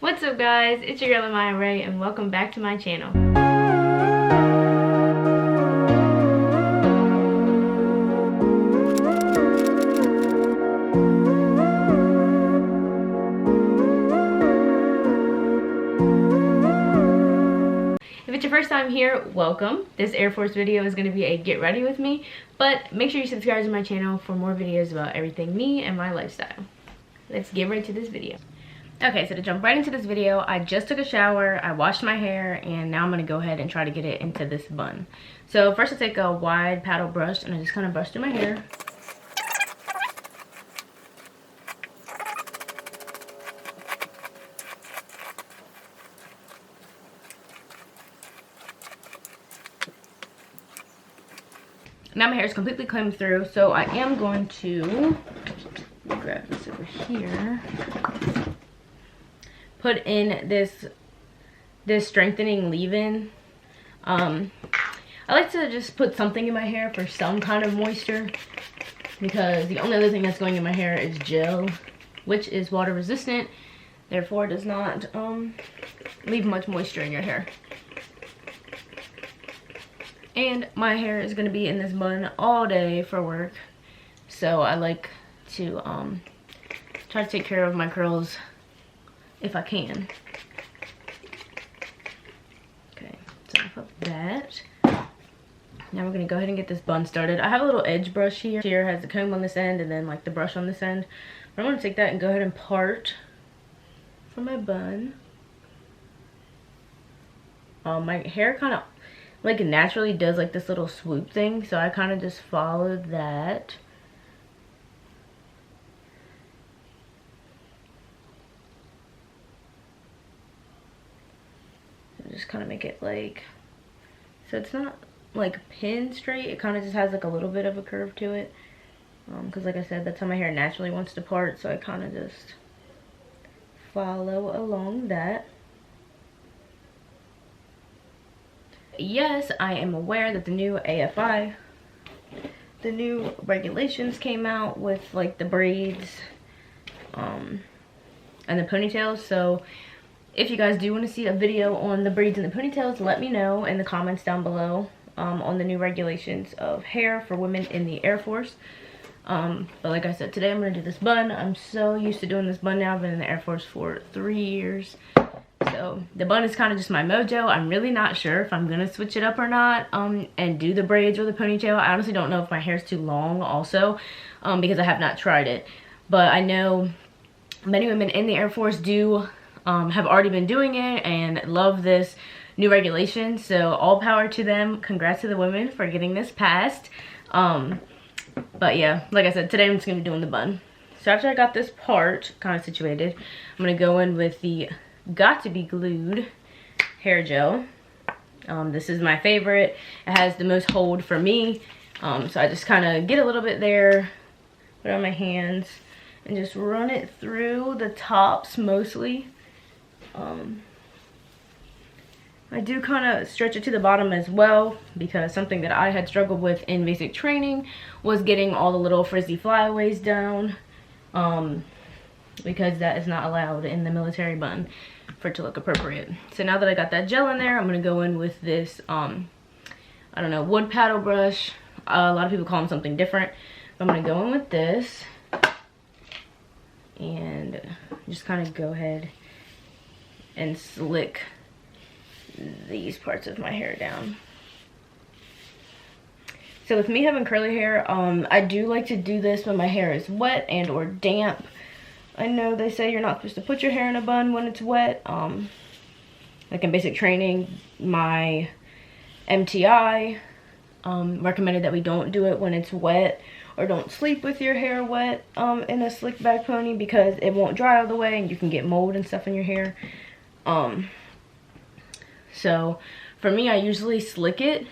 What's up guys, it's your girl Amaya Ray and welcome back to my channel. If it's your first time here, welcome. This Air Force video is going to be a get ready with me, but make sure you subscribe to my channel for more videos about everything me and my lifestyle. Let's get right to this video. Okay, so to jump right into this video, I just took a shower, I washed my hair, and now I'm going to go ahead and try to get it into this bun. So first I take a wide paddle brush and I just kind of brush through my hair. Now my hair is completely combed through, so I am going to grab this over here. Put in this strengthening leave-in. I like to just put something in my hair for some kind of moisture, because the only other thing that's going in my hair is gel, which is water resistant, therefore it does not leave much moisture in your hair. And my hair is going to be in this bun all day for work, so I like to try to take care of my curls if I can. Okay, so enough of that. Now we're gonna go ahead and get this bun started. I have a little edge brush here. Here has the comb on this end and then like the brush on this end. But I'm gonna take that and go ahead and part for my bun. My hair kind of like naturally does like this little swoop thing, so I kind of just followed that. Just kind of make it like, so it's not like pin straight, it kind of just has like a little bit of a curve to it, because like I said, that's how my hair naturally wants to part, so I kind of just follow along that. Yes, I am aware that the new AFI, the new regulations came out with like the braids and the ponytails, so if you guys do want to see a video on the braids and the ponytails, let me know in the comments down below on the new regulations of hair for women in the Air Force. But like I said, today I'm going to do this bun. I'm so used to doing this bun now. I've been in the Air Force for 3 years. So the bun is kind of just my mojo. I'm really not sure if I'm going to switch it up or not and do the braids or the ponytail. I honestly don't know if my hair is too long also because I have not tried it. But I know many women in the Air Force do have already been doing it and love this new regulation, so all power to them. Congrats to the women for getting this passed. But yeah, like I said, today I'm just gonna be doing the bun. So after I got this part kind of situated, I'm gonna go in with the Got to Be Glued hair gel. This is my favorite. It has the most hold for me, so I just kind of get a little bit there, put it on my hands, and just run it through the tops mostly. I do kind of stretch it to the bottom as well, because something that I had struggled with in basic training was getting all the little frizzy flyaways down, because that is not allowed in the military bun for it to look appropriate. So now that I got that gel in there, I'm going to go in with this, I don't know, wood paddle brush. A lot of people call them something different. But I'm going to go in with this and just kind of go ahead and slick these parts of my hair down. So with me having curly hair, I do like to do this when my hair is wet and or damp. I know they say you're not supposed to put your hair in a bun when it's wet. Like in basic training, my MTI recommended that we don't do it when it's wet, or don't sleep with your hair wet in a slick back pony, because it won't dry all the way and you can get mold and stuff in your hair. So for me, I usually slick it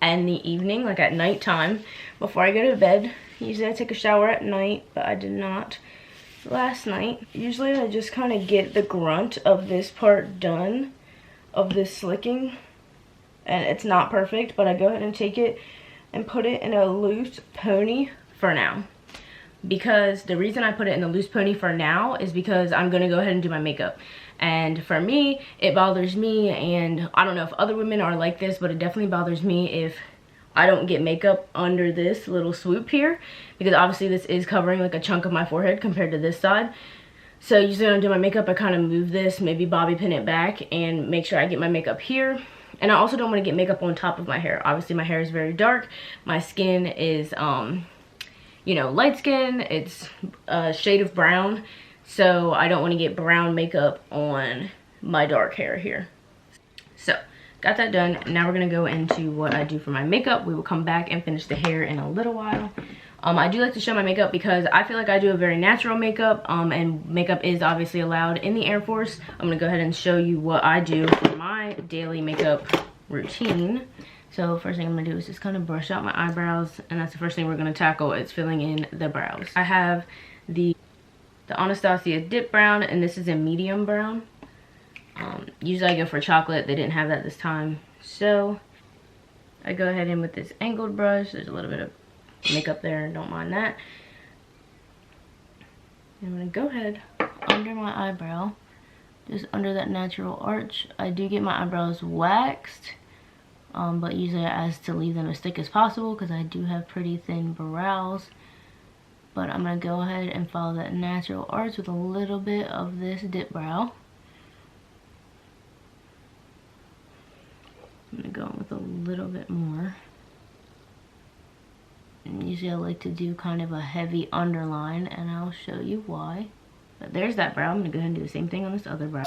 in the evening, like at nighttime, before I go to bed. Usually I take a shower at night, but I did not last night. Usually I just kind of get the grunt of this part done, of this slicking, and it's not perfect, but I go ahead and take it and put it in a loose pony for now. because the reason I put it in the loose pony for now is because I'm gonna go ahead and do my makeup. And for me, it bothers me, and I don't know if other women are like this, but it definitely bothers me if I don't get makeup under this little swoop here, because obviously this is covering like a chunk of my forehead compared to this side. So usually when I do my makeup, I kind of move this, maybe bobby pin it back, and make sure I get my makeup here. And I also don't want to get makeup on top of my hair. Obviously my hair is very dark. My skin is, you know, light skin. It's a shade of brown. So I don't want to get brown makeup on my dark hair here. So got that done. Now we're going to go into what I do for my makeup. We will come back and finish the hair in a little while. I do like to show my makeup because I feel like I do a very natural makeup, and makeup is obviously allowed in the Airforce. I'm going to go ahead and show you what I do for my daily makeup routine. So first thing I'm going to do is just kind of brush out my eyebrows, and that's the first thing we're going to tackle. It's filling in the brows. I have the Anastasia dip brown, and this is in medium brown. Usually I go for chocolate. They didn't have that this time, so I go ahead in with this angled brush. There's a little bit of makeup there, don't mind that. I'm gonna go ahead under my eyebrow, just under that natural arch. I do get my eyebrows waxed, but usually I ask to leave them as thick as possible because I do have pretty thin brows. But I'm gonna go ahead and follow that natural arch with a little bit of this dip brow. I'm gonna go in with a little bit more. And usually I like to do kind of a heavy underline, and I'll show you why. But there's that brow. I'm gonna go ahead and do the same thing on this other brow.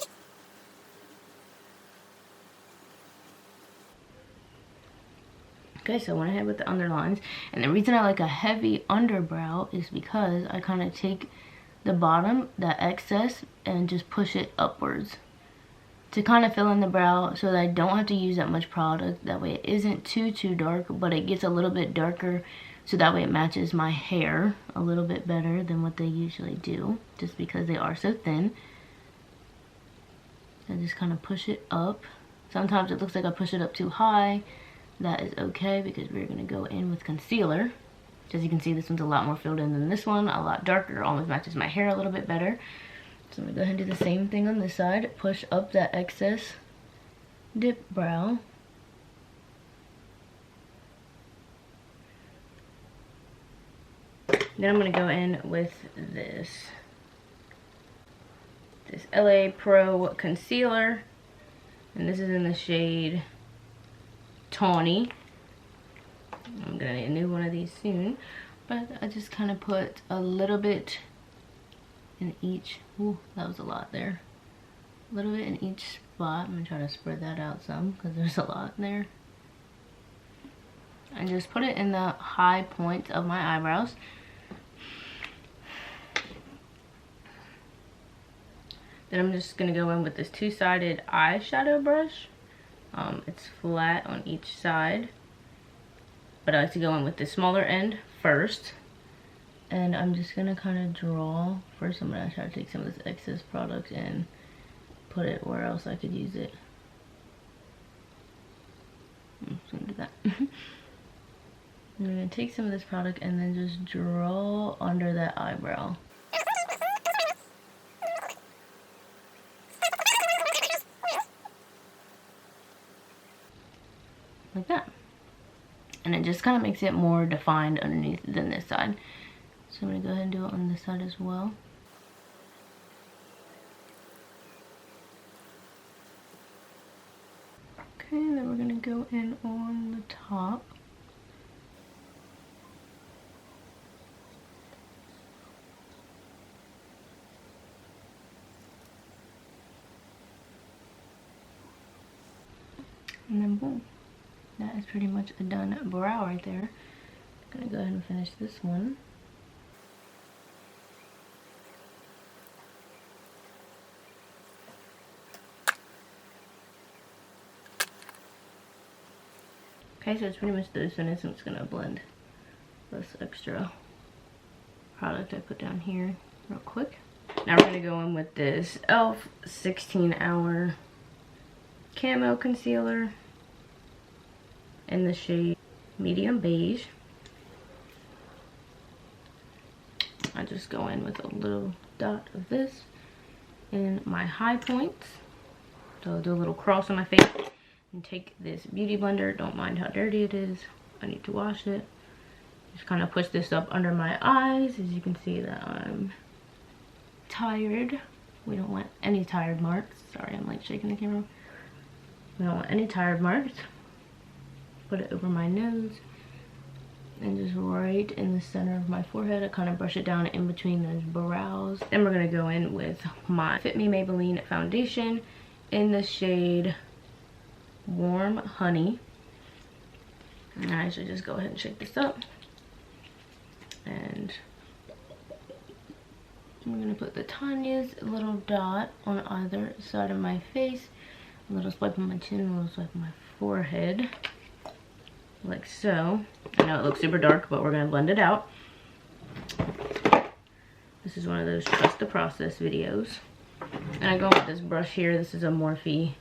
Okay, so I went ahead with the underlines, and the reason I like a heavy underbrow is because I kind of take the bottom, that excess, and just push it upwards to kind of fill in the brow so that I don't have to use that much product. That way it isn't too dark, but it gets a little bit darker, so that way it matches my hair a little bit better than what they usually do, just because they are so thin. I just kind of push it up. Sometimes it looks like I push it up too high. That is okay, because we're going to go in with concealer. As you can see, this one's a lot more filled in than this one, a lot darker, almost matches my hair a little bit better. So I'm going to go ahead and do the same thing on this side. Push up that excess dip brow. Then I'm going to go in with this LA Pro concealer. And this is in the shade Tawny. I'm going to need a new one of these soon. But I just kind of put a little bit in each. Ooh, that was a lot there. A little bit in each spot. I'm going to try to spread that out some because there's a lot there. And just put it in the high points of my eyebrows. Then I'm just going to go in with this two-sided eyeshadow brush. It's flat on each side. But I like to go in with the smaller end first. And I'm just going to kind of draw. First I'm going to try to take some of this excess product and put it where else I could use it. I'm just going to do that. I'm going to take some of this product and then just draw under that eyebrow. Like that. And it just kind of makes it more defined underneath than this side. So I'm going to go ahead and do it on this side as well. Okay, then we're going to go in on the top. And then boom. That is pretty much a done brow right there. I'm gonna go ahead and finish this one. Okay, so it's pretty much this, and I'm just gonna blend this extra product I put down here real quick. Now we're gonna go in with this e.l.f. 16-hour camo concealer in the shade medium beige. I just go in with a little dot of this in my high points. So I'll do a little cross on my face and take this beauty blender. Don't mind how dirty it is. I need to wash it. Just kind of push this up under my eyes. As you can see that I'm tired. We don't want any tired marks. Sorry, I'm like shaking the camera. We don't want any tired marks. Put it over my nose and just right in the center of my forehead. I kind of brush it down in between those brows. Then we're gonna go in with my Fit Me Maybelline foundation in the shade Warm Honey. And I should just go ahead and shake this up. And I'm gonna put the tiniest little dot on either side of my face. A little swipe on my chin, a little swipe on my forehead. Like so. I know it looks super dark, but we're gonna blend it out. This is one of those trust the process videos. And I go with this brush here. This is a Morphe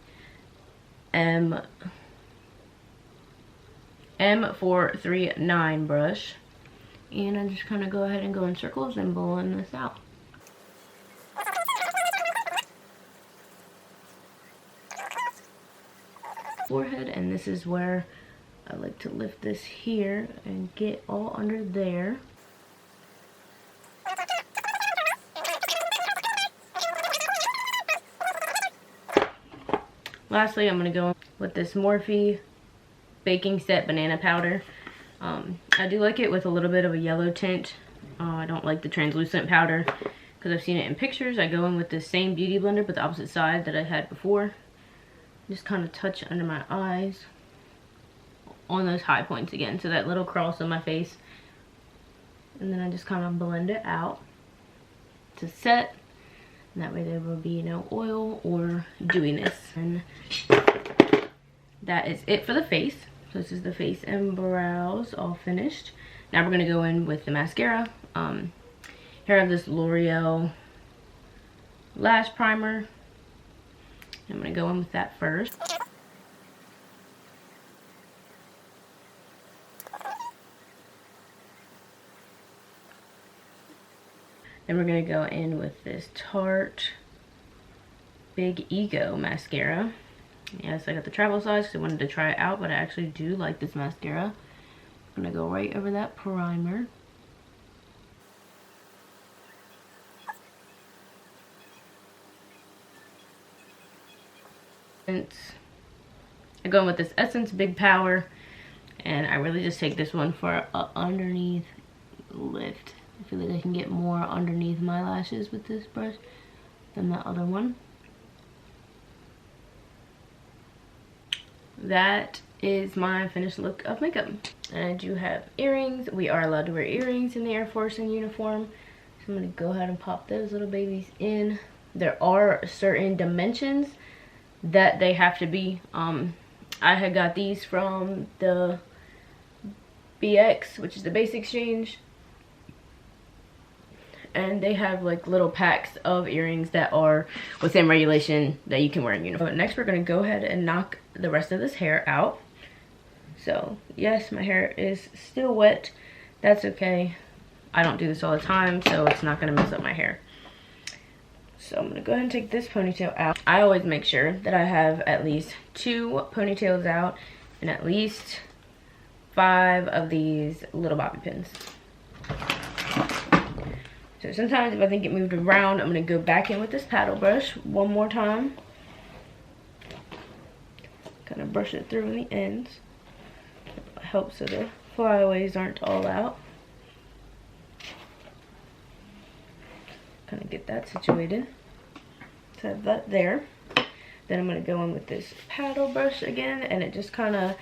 M439 brush. And I just kind of go ahead and go in circles and blend this out. Forehead, and this is where I like to lift this here and get all under there. Lastly, I'm going to go with this Morphe Baking Set Banana Powder. I do like it with a little bit of a yellow tint. I don't like the translucent powder because I've seen it in pictures. I go in with the same beauty blender but the opposite side that I had before. Just kind of touch under my eyes on those high points again. So that little cross on my face. And then I just kind of blend it out to set. And that way there will be no oil or dewiness. And that is it for the face. So this is the face and brows all finished. Now we're going to go in with the mascara. Here I have this L'Oreal Lash Primer. I'm going to go in with that first. Then we're going to go in with this Tarte Big Ego mascara. Yes, I got the travel size because I wanted to try it out, but I actually do like this mascara. I'm going to go right over that primer. I go in with this Essence Big Power, and I really just take this one for an underneath lift. I feel like I can get more underneath my lashes with this brush than that other one. That is my finished look of makeup. And I do have earrings. We are allowed to wear earrings in the Air Force in uniform. So I'm going to go ahead and pop those little babies in. There are certain dimensions that they have to be. I had got these from the BX, which is the Base Exchange. And they have like little packs of earrings that are within regulation that you can wear in uniform. Next we're going to go ahead and knock the rest of this hair out. So yes, my hair is still wet. That's okay. I don't do this all the time, so it's not going to mess up my hair. So I'm going to go ahead and take this ponytail out. I always make sure that I have at least 2 ponytails out and at least 5 of these little bobby pins. So sometimes if I think it moved around, I'm going to go back in with this paddle brush one more time. Kind of brush it through the ends. It helps so the flyaways aren't all out. Kind of get that situated. So I have that there. Then I'm going to go in with this paddle brush again, and it just kind of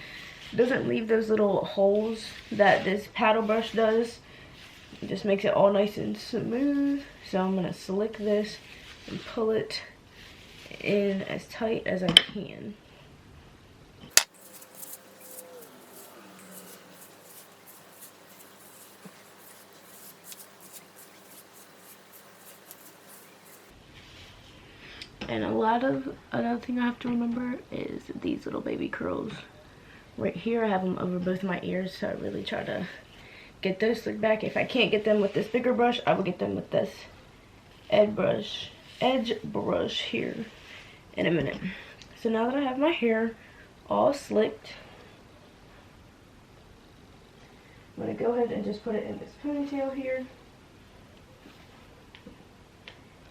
doesn't leave those little holes that this paddle brush does. It just makes it all nice and smooth. So I'm going to slick this and pull it in as tight as I can. And another thing I have to remember is these little baby curls. Right here I have them over both my ears, so I really try to get those slicked back. If I can't get them with this bigger brush, I will get them with this edge brush here in a minute. So now that I have my hair all slicked, I'm going to go ahead and just put it in this ponytail here.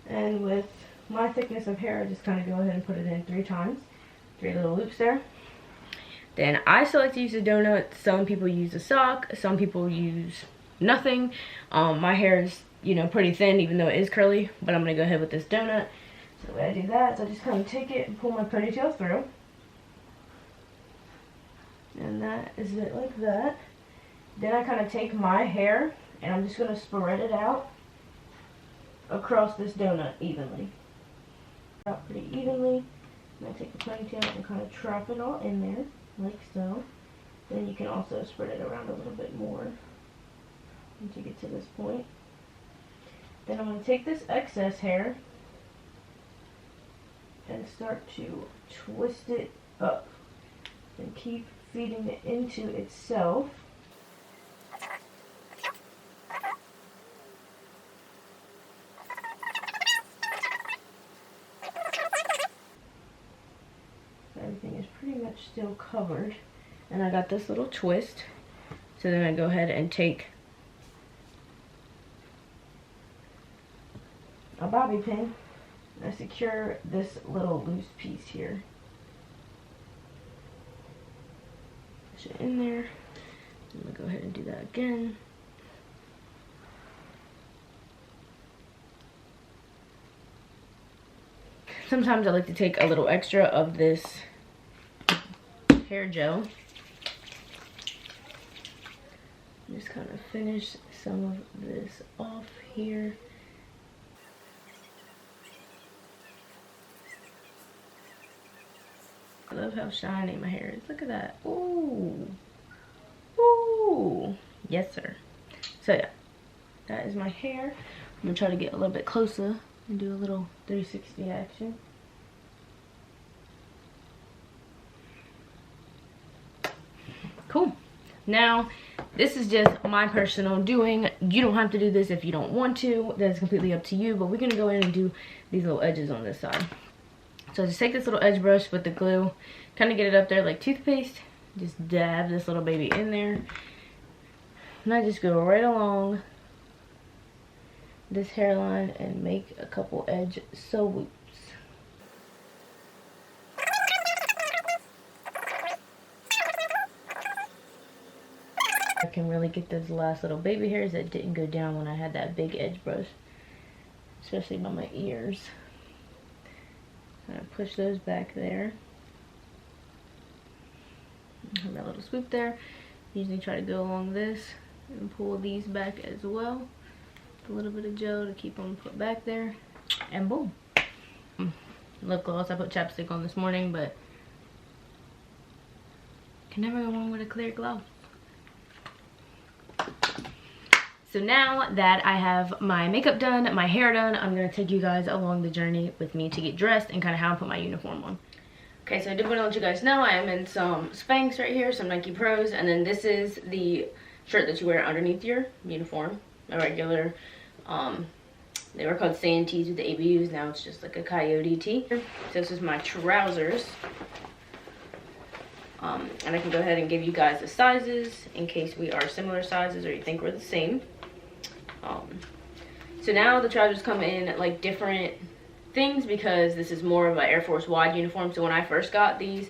And with my thickness of hair, I just kind of go ahead and put it in 3 times. 3 little loops there. Then I still like to use a donut. Some people use a sock. Some people use nothing. My hair is, you know, pretty thin even though it is curly. But I'm going to go ahead with this donut. So the way I do that is I just kind of take it and pull my ponytail through. And that is it like that. Then I kind of take my hair and I'm just going to spread it out across this donut evenly. Out pretty evenly. And I take the ponytail and kind of trap it all in there, like so. Then you can also spread it around a little bit more once you get to this point. Then I'm going to take this excess hair and start to twist it up and keep feeding it into itself. Everything is pretty much still covered, and I got this little twist. So then I go ahead and take a bobby pin and I secure this little loose piece here. Push it in there. I'm gonna go ahead and do that again. Sometimes I like to take a little extra of this hair gel. Just kind of finish some of this off here. I love how shiny my hair is. Look at that. Ooh. Ooh. Yes, sir. So yeah, that is my hair. I'm gonna try to get a little bit closer and do a little 360 action. Cool. Now, this is just my personal doing. You don't have to do this if you don't want to. That's completely up to you. But we're going to go in and do these little edges on this side. So just take this little edge brush with the glue. Kind of get it up there like toothpaste. Just dab this little baby in there. And I just go right along this hairline and make a couple edge swoops. I can really get those last little baby hairs that didn't go down when I had that big edge brush, especially by my ears. I'm gonna push those back there. Have that little swoop there. Usually try to go along this and pull these back as well. A little bit of gel to keep them put back there, and boom. Lip gloss. I put chapstick on this morning, but can never go wrong with a clear gloss. So now that I have my makeup done, my hair done, I'm gonna take you guys along the journey with me to get dressed and kind of how I put my uniform on. Okay, so I did want to let you guys know I am in some Spanx right here, some Nike Pros, and then this is the shirt that you wear underneath your uniform, a regular. They were called sand tees with the ABUs. Now it's just like a coyote tee. So this is my trousers. And I can go ahead and give you guys the sizes in case we are similar sizes or you think we're the same. So now the trousers come in like different things because this is more of an Air Force wide uniform. So when I first got these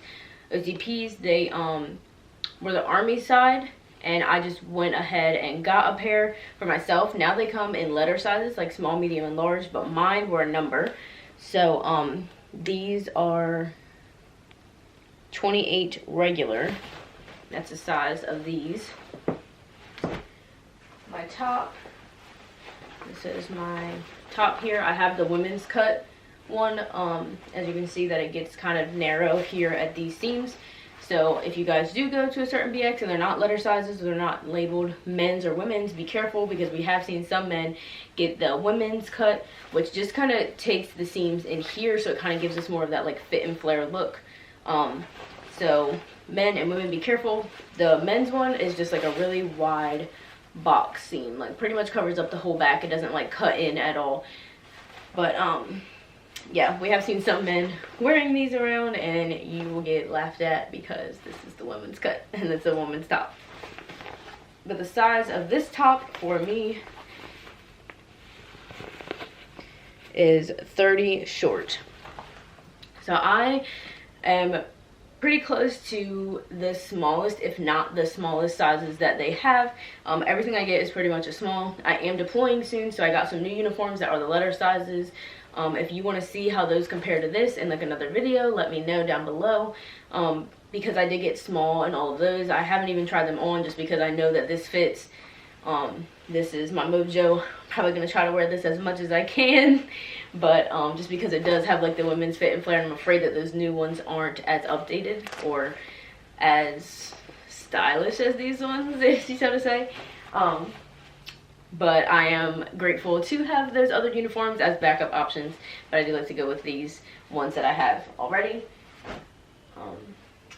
OZPs, they were the Army side. And I just went ahead and got a pair for myself. Now they come in letter sizes, like small, medium, and large, but mine were a number. So these are 28 regular. That's the size of these. My top, this is my top here. I have the women's cut one. As you can see that it gets kind of narrow here at these seams. So if you guys do go to a certain BX and they're not letter sizes, they're not labeled men's or women's, be careful because we have seen some men get the women's cut, which just kind of takes the seams in here, so it kind of gives us more of that like fit and flare look. So men and women, be careful. The men's one is just like a really wide box seam, like pretty much covers up the whole back. It doesn't like cut in at all. But yeah, we have seen some men wearing these around, and you will get laughed at because this is the women's cut and it's a woman's top. But the size of this top for me is 30 short. So I am pretty close to the smallest, if not the smallest sizes that they have. Everything I get is pretty much a small. I am deploying soon, so I got some new uniforms that are the letter sizes. If you want to see how those compare to this in like another video, let me know down below. Because I did get small in all of those. I haven't even tried them on just because I know that this fits. This is my Mojo. Probably gonna try to wear this as much as I can, but just because it does have like the women's fit and flare, and I'm afraid that those new ones aren't as updated or as stylish as these ones, if you so to say. But I am grateful to have those other uniforms as backup options, but I do like to go with these ones that I have already.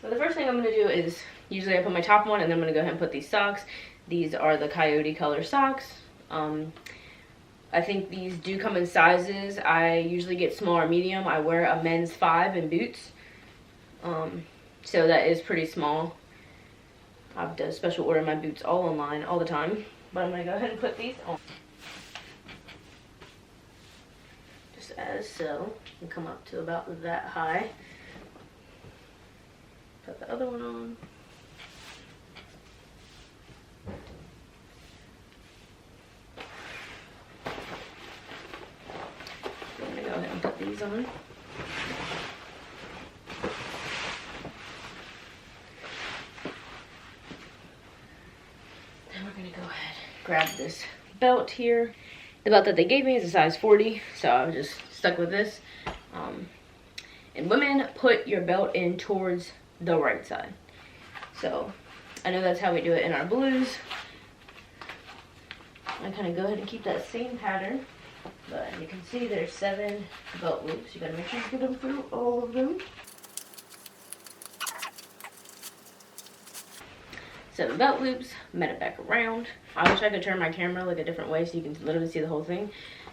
But the first thing I'm going to do is, usually I put my top on and then I'm going to go ahead and put these socks. These are the coyote color socks. I think these do come in sizes. I usually get small or medium. I wear a men's 5 in boots. So that is pretty small. I've done special order my boots all online all the time. But I'm going to go ahead and put these on. Just as so. And come up to about that high. Put the other one on. So I'm going to go ahead and put these on. Then we're going to go ahead and grab this belt here. The belt that they gave me is a size 40, so I was just stuck with this. And women, put your belt in towards the right side. So I know that's how we do it in our blues. I kind of go ahead and keep that same pattern, but you can see there's 7 belt loops. You gotta make sure you get them through all of them. 7 belt loops, met it back around. I wish I could turn my camera like a different way so you can literally see the whole thing.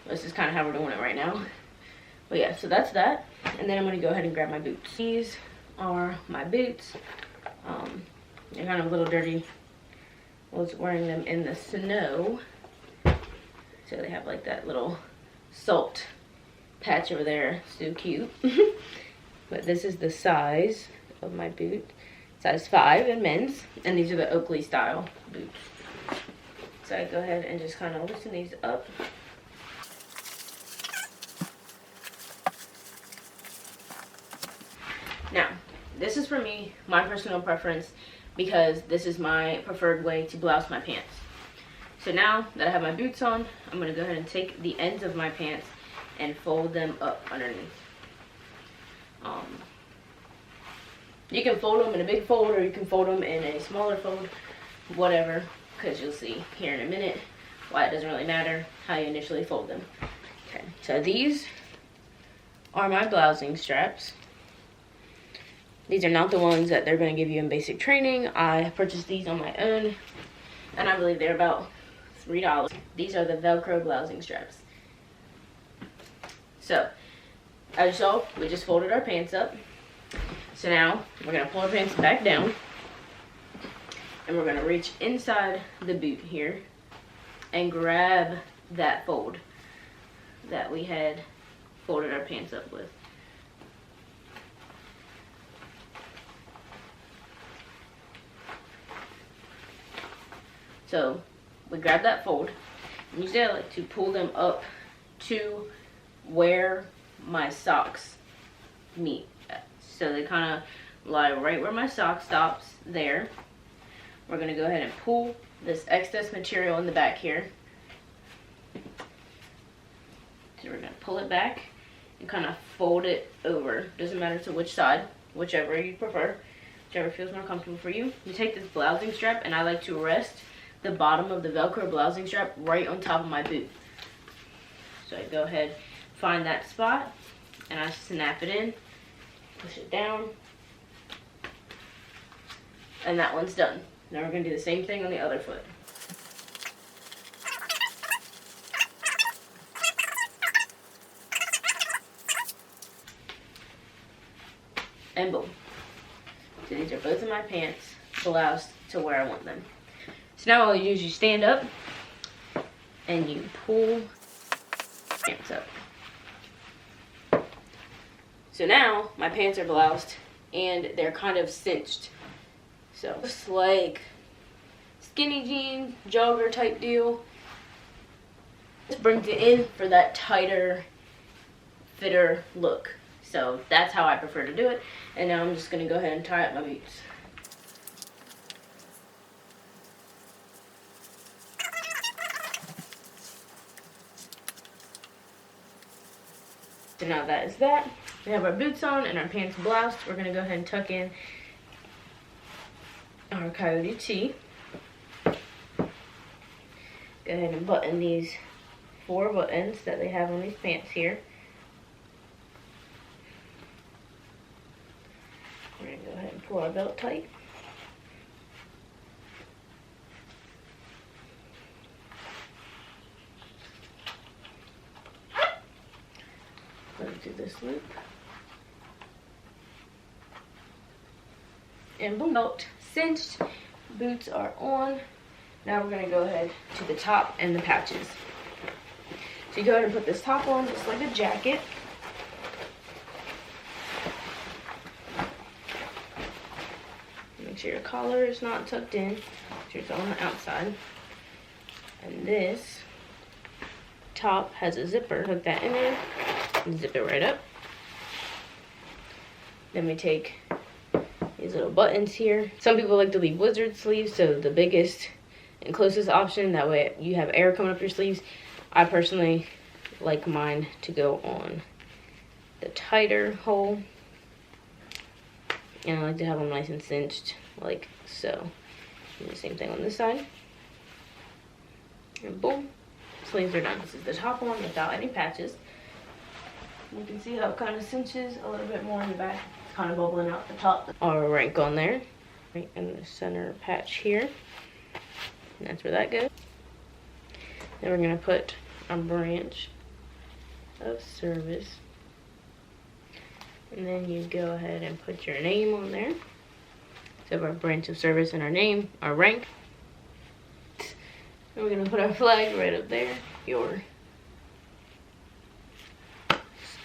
This is kind of how we're doing it right now. But yeah, so that's that. And then I'm gonna go ahead and grab my boots. These are my boots. They're kind of a little dirty. I was wearing them in the snow. So they have like that little salt patch over there. So cute. But this is the size of my boot. Size 5 in men's. And these are the Oakley style boots. So I go ahead and just kind of loosen these up. Now, this is for me, my personal preference, because this is my preferred way to blouse my pants. So now that I have my boots on, I'm going to go ahead and take the ends of my pants and fold them up underneath. You can fold them in a big fold or you can fold them in a smaller fold, whatever, because you'll see here in a minute why it doesn't really matter how you initially fold them. Okay, so these are my blousing straps. These are not the ones that they're going to give you in basic training. I purchased these on my own, and I believe they're about $3. These are the Velcro blousing straps. So, as you saw, we just folded our pants up. So now, we're going to pull our pants back down, and we're going to reach inside the boot here and grab that fold that we had folded our pants up with. So we grab that fold, and usually I like to pull them up to where my socks meet. So they kind of lie right where my sock stops there. We're going to go ahead and pull this excess material in the back here. So we're going to pull it back and kind of fold it over. Doesn't matter to which side, whichever you prefer, whichever feels more comfortable for you. You take this blousing strap, and I like to rest the bottom of the Velcro blousing strap right on top of my boot. So I go ahead, find that spot, and I snap it in, push it down, and that one's done. Now we're going to do the same thing on the other foot. And boom. So these are both of my pants bloused to where I want them. So now all you do is you stand up and you pull pants up. So now my pants are bloused and they're kind of cinched. So it's like skinny jean, jogger type deal. This brings it in for that tighter, fitter look. So that's how I prefer to do it. And now I'm just gonna go ahead and tie up my boots. So now that is that. We have our boots on and our pants bloused. We're gonna go ahead and tuck in our coyote tee. Go ahead and button these 4 buttons that they have on these pants here. We're gonna go ahead and pull our belt tight. Let me do this loop. And boom, belt cinched, boots are on. Now we're gonna go ahead to the top and the patches. So you go ahead and put this top on just like a jacket. Make sure your collar is not tucked in. Make sure it's on the outside. And this top has a zipper. Hook that in there and zip it right up. Then we take these little buttons here. Some people like to leave wizard sleeves, so the biggest and closest option, that way you have air coming up your sleeves. I personally like mine to go on the tighter hole, and I like to have them nice and cinched like so. And the same thing on this side, and boom, sleeves are done. This is the top one without any patches. You can see how it kind of cinches a little bit more in the back. It's kind of bubbling out the top. Our rank on there, right in the center patch here. And that's where that goes. Then we're gonna put a branch of service. And then you go ahead and put your name on there. So our branch of service and our name, our rank. And we're gonna put our flag right up there. Your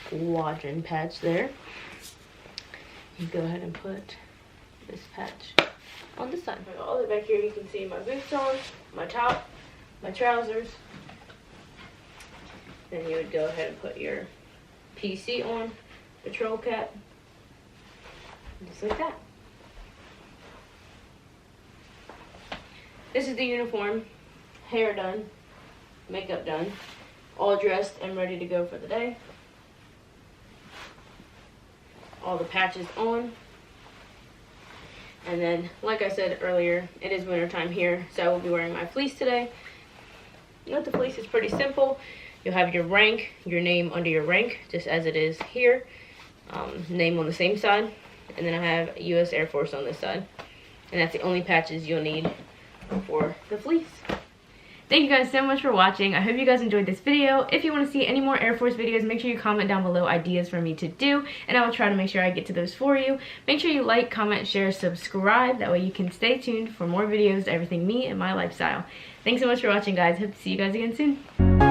squadron patch there. You go ahead and put this patch on this side. All the way back here you can see my boots on, my top, my trousers. Then you would go ahead and put your PC on, patrol cap, just like that. This is the uniform, hair done, makeup done, all dressed and ready to go for the day. All the patches on. And then, like I said earlier, it is winter time here, so I will be wearing my fleece today. With the fleece, it's pretty simple. You'll have your rank, your name under your rank, just as it is here. Name on the same side. And then I have US Air Force on this side. And that's the only patches you'll need for the fleece. Thank you guys so much for watching. I hope you guys enjoyed this video. If you want to see any more Air Force videos, make sure you comment down below ideas for me to do, and I will try to make sure I get to those for you. Make sure you like, comment, share, subscribe. That way you can stay tuned for more videos, everything me and my lifestyle. Thanks so much for watching, guys. Hope to see you guys again soon.